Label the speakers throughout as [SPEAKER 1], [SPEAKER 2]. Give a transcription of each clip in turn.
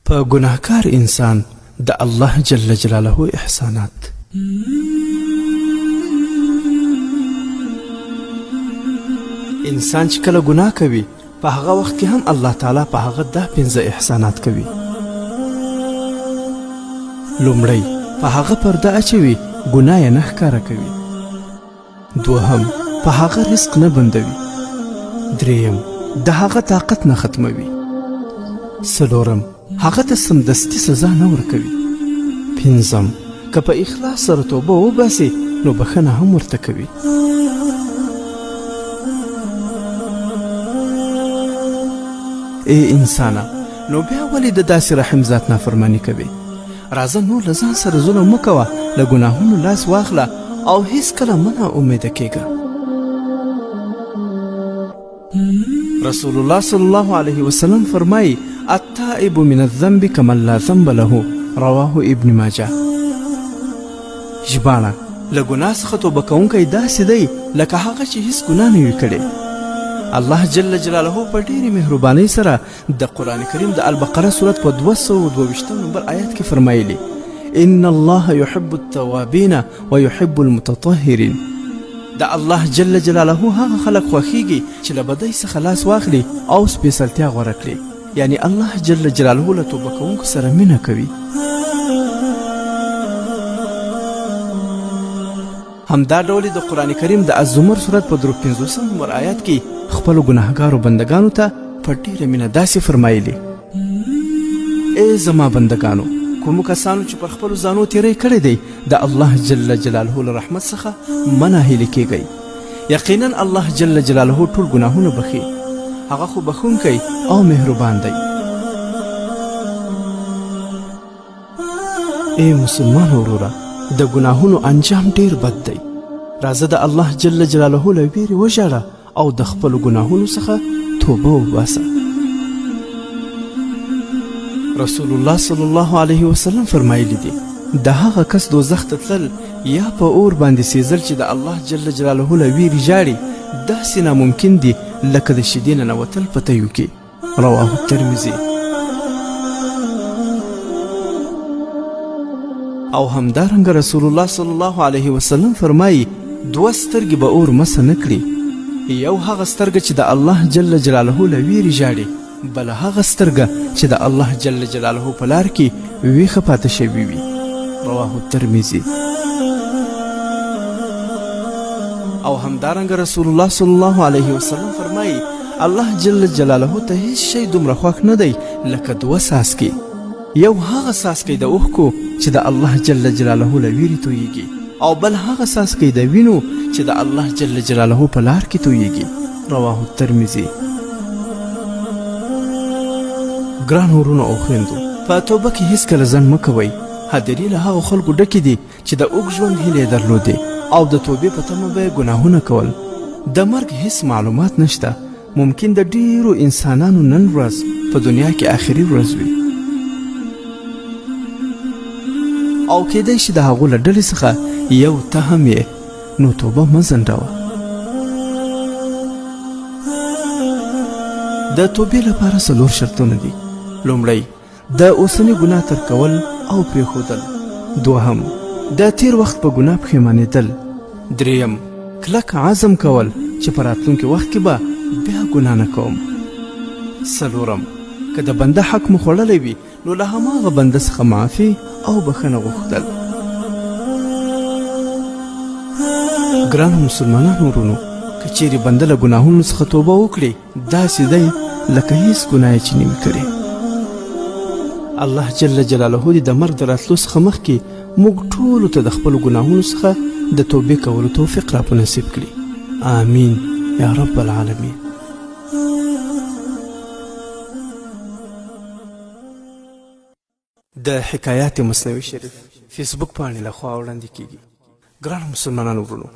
[SPEAKER 1] په ګناهکار انسان د الله جل جلاله احسانات. انسان چې کله ګناه کوي په هغه وخت کې هم الله تعالی په هغه دا 5 احسانات کوي. لومړی په هغه پرده اچوي، ګناه یې نه ښکاره کوي. دوهم په هغه رزق نه بندوي. دریم د هغه طاقت نه ختموي. څلورم هغه ته سمدستي سزا نه ورکوي. پنځم که په اخلاص سره توبه وباسي نو بخښنه هم ورته کوي. ای انسانه، نو بیا ولې د داسې رحم ذات نافرماني کوي؟ راځه نور له ځان سره ظلم مه کوه، له ګناهونو لاس واخله او هیڅکله مه ناامیده کیږه. رسول الله صلی الله علیه وسلم فرمایي التائب من الذنب کمن لا ذنب له، رواه ابن ماجه. ژباړه: له ګناه څخه توبه کوونکی داسې دی لکه هغه چې هیڅ ګناه نه وي کړې. الله جل جلاله په ډېرې مهربانۍ سره د قرآن کریم د البقره سورت په 222 نمبر آیات کې فرمایلی ان الله يحب التوابین ويحب المتطهرین. د الله جل جلاله هغه خلک خوښیږي چې له بدۍ څخه لاس واخلي او سپېڅلتیا غوره کړي. یعنی الله جل جلاله له توبه کوونکو سره مینه کوي. همدا ډول د قرآن کریم د الزمر سورت په 53 نمبر آیات کې خپلو ګناهګارو بندګانو ته په ډېره مینه داسې فرمایلی ای زما بندګانو، کومو کسانو چې پر خپلو ځانو تیری کړی دی د الله جل جلاله له رحمت څخه مه ناهیلې کیږئ. یقینا الله جل جلاله ټول ګناهونه بخي، هغه خو بخونکی او مهربان دی. ای مسلمان وروره، د ګناهونو انجام ډیر بد دی. راځه د الله جل جلاله له ویرې وژاړه او د خپلو ګناهونو څخه توبه وباسه. رسول الله صلی الله علیه وسلم فرمایلی دي د هغه کس دوزخ ته تلل یا په اور باندې سیزل چې د الله جل جلاله له ویرې ژاړي داسې ناممکن دي لکه د شیدې ننوتل په تیو کې، رواه الترمذي. او همدارنګه رسول الله صلی الله علیه وسلم فرمایي 2 سترګې به اور مسه نه کړي، یو هغه سترګه چې د الله جل جلاله له ویرې ژاړي، بله هغه سترګه چې د الله جل جلاله په لار کې ویښه پاته شوې وي، رواه الترمذي. او همدارنګه رسول الله صلی الله علیه وسلم فرمایي الله جل جلاله ته هیڅ شی دومره خوښ نه دی لکه 2 څاڅکي. یو هغه څاڅکی د اوښکو چې د الله جل جلاله له ویرې تویږي، او بل هغه څاڅکی د وینو چې د الله جل جلاله په لار کې تویږي، رواه الترمذي. ګران ورونو او خویندو، په توبه کې هیڅکله ځنډ مه کوئ. هدیرې له هغو خلکو ډکې دي چې د اوږد ژوند هیلې یې درلودې او د توبې په تمه به یې ګناهونه کول. د مرګ هیڅ معلومات نشته. ممکن د ډیرو انسانانو نن ورځ په دنیا کې آخري ورځ وي، او کیدای شي د هغو له ډلې څخه یو ته هم یې، نو توبه مه ځنډوه. د توبې لپاره 4 شرطونه دي. لومړی د اوسني ګناه ترک کول او پرېښودل. دوهم د تیر وخت په ګناه پښیمانېدل. دریم کلک عزم کول چې په راتلونکي وخت کې به بیا ګناه نه کوم. څلورم که د بنده حق مو خوړلی وي نو له هماغه بنده څخه معافي او بخښنه غوښتل. ګرانو مسلمانانو ورونو، که چیرې بنده له ګناهونو څخه توبه وکړي داسې دی لکه هیڅ ګناه یې چې نه وي کړې. الله جل جلاله دې د مرګ د راتلو څخه مخکې موږ ټولو ته د خپلو ګناهونو څخه د توبې کولو توفیق را په نصیب کړي. آمین یا رب العالمین. د حکایات مصنوي شریف فیسبوک پاڼې لخوا وړاندې کیږي. ګرانو مسلمانانو ورونو،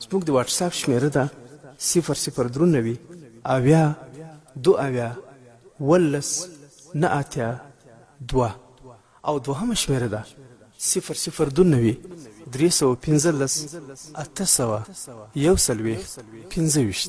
[SPEAKER 1] زموږ د واټساپ شمیره ده 0039 اویا 2 19 2 او دوهمه شمیره ده 0029 315 800 140 15.